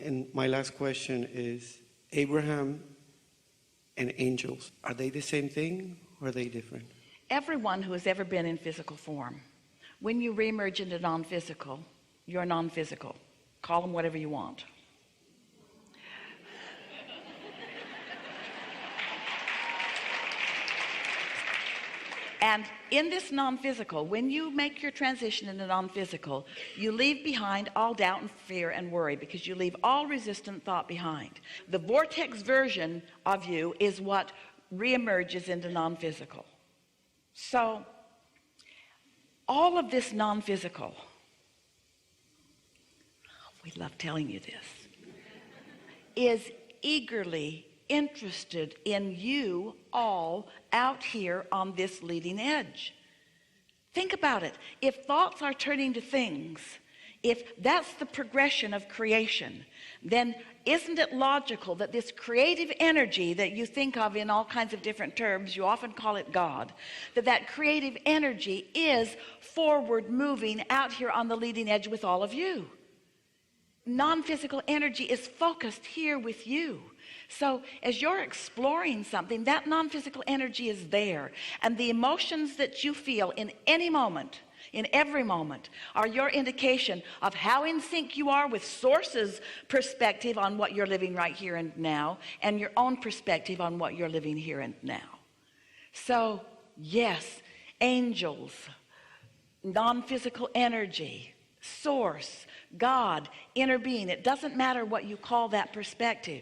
And my last question is, Abraham and angels, are they the same thing or are they different? Everyone who has ever been in physical form, when you reemerge into non-physical, you're non-physical. Call them whatever you want. And in this non-physical, when you make your transition into non-physical, you leave behind all doubt and fear and worry, because you leave all resistant thought behind. The vortex version of you is what reemerges into non-physical. So all of this non-physical, we love telling you this, is eagerly interested in you all out here on this leading edge. Think about it. If thoughts are turning to things, if that's the progression of creation, then isn't it logical that this creative energy that you think of in all kinds of different terms, you often call it God, that creative energy is forward moving out here on the leading edge with all of you. Non-physical energy is focused here with you. So as you're exploring something, that non-physical energy is there, and the emotions that you feel in any moment, in every moment, are your indication of how in sync you are with Source's perspective on what you're living right here and now, and your own perspective on what you're living here and now. So yes, angels, non-physical energy, Source, God, inner being, it doesn't matter what you call that perspective.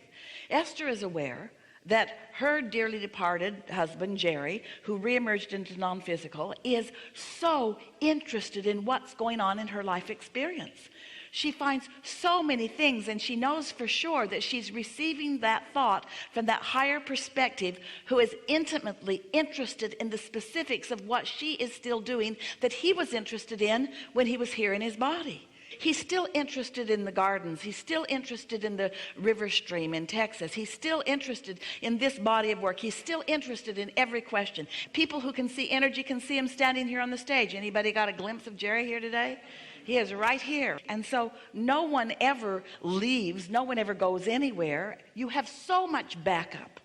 Esther is aware that her dearly departed husband, Jerry, who reemerged into non-physical, is so interested in what's going on in her life experience. She finds so many things, and she knows for sure that she's receiving that thought from that higher perspective, who is intimately interested in the specifics of what she is still doing that he was interested in when he was here in his body. He's still interested in the gardens. He's still interested in the river stream in Texas. He's still interested in this body of work. He's still interested in every question. People who can see energy can see him standing here on the stage. Anybody got a glimpse of Jerry here today? He is right here. And so no one ever leaves. No one ever goes anywhere. You have so much backup.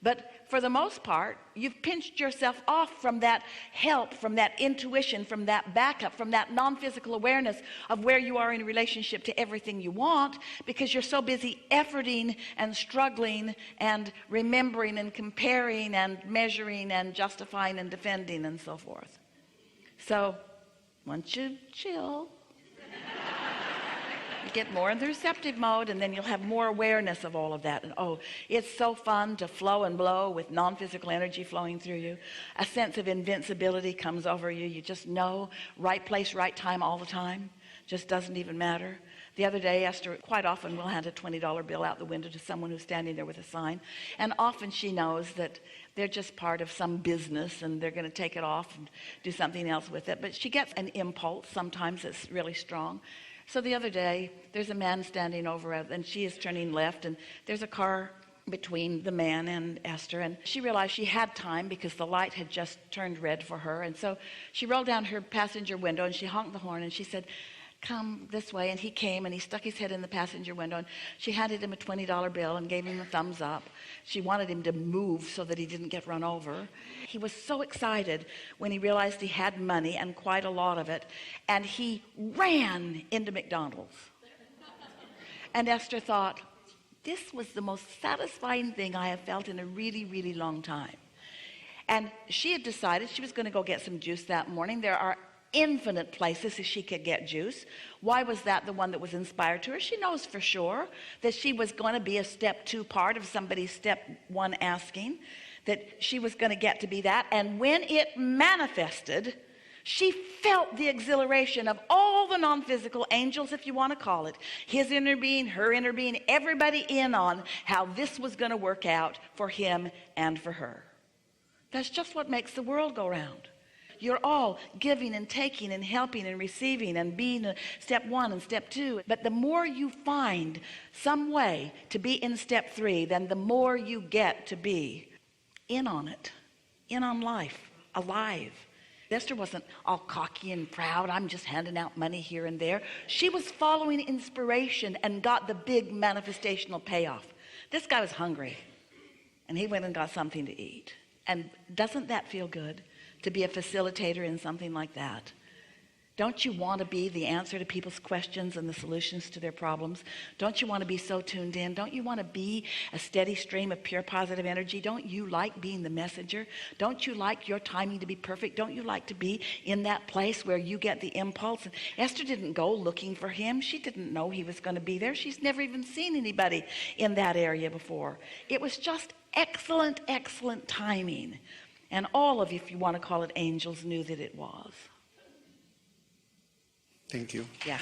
But for the most part, you've pinched yourself off from that help, from that intuition, from that backup, from that non-physical awareness of where you are in relationship to everything you want, because you're so busy efforting and struggling and remembering and comparing and measuring and justifying and defending and so forth. So once you chill, you get more in the receptive mode, and then you'll have more awareness of all of that. And oh, it's so fun to flow and blow with non-physical energy flowing through you. A sense of invincibility comes over you. You just know, right place, right time all the time. Just doesn't even matter. The other day, Esther quite often will hand a $20 bill out the window to someone who's standing there with a sign, and often she knows that they're just part of some business and they're going to take it off and do something else with it. But she gets an impulse sometimes that's really strong. So the other day, there's a man standing over it, and she is turning left, and there's a car between the man and Esther, and she realized she had time because the light had just turned red for her. And so she rolled down her passenger window and she honked the horn, and she said, "Come this way." And he came, and he stuck his head in the passenger window, and she handed him a $20 bill and gave him a thumbs up. She wanted him to move so that he didn't get run over. He was so excited when he realized he had money, and quite a lot of it, and he ran into McDonald's. And Esther thought, this was the most satisfying thing I have felt in a really, really long time. And she had decided she was going to go get some juice that morning. There are infinite places that she could get juice. Why was that the one that was inspired to her? She knows for sure that she was going to be a step 2 part of somebody's step 1 asking, that she was going to get to be that. And when it manifested, she felt the exhilaration of all the non-physical angels, if you want to call it, his inner being, her inner being, everybody in on how this was going to work out for him and for her. That's just what makes the world go round. You're all giving and taking and helping and receiving and being step 1 and step 2. But the more you find some way to be in step 3, then the more you get to be in on it, in on life, alive. Esther wasn't all cocky and proud. I'm just handing out money here and there. She was following inspiration and got the big manifestational payoff. This guy was hungry, and he went and got something to eat. And doesn't that feel good to be a facilitator in something like that? Don't you want to be the answer to people's questions and the solutions to their problems? Don't you want to be so tuned in? Don't you want to be a steady stream of pure positive energy? Don't you like being the messenger? Don't you like your timing to be perfect? Don't you like to be in that place where you get the impulse? And Esther didn't go looking for him. She didn't know he was going to be there. She's never even seen anybody in that area before. It was just excellent, excellent timing. And all of you, if you want to call it angels, knew that it was. Thank you. Yeah.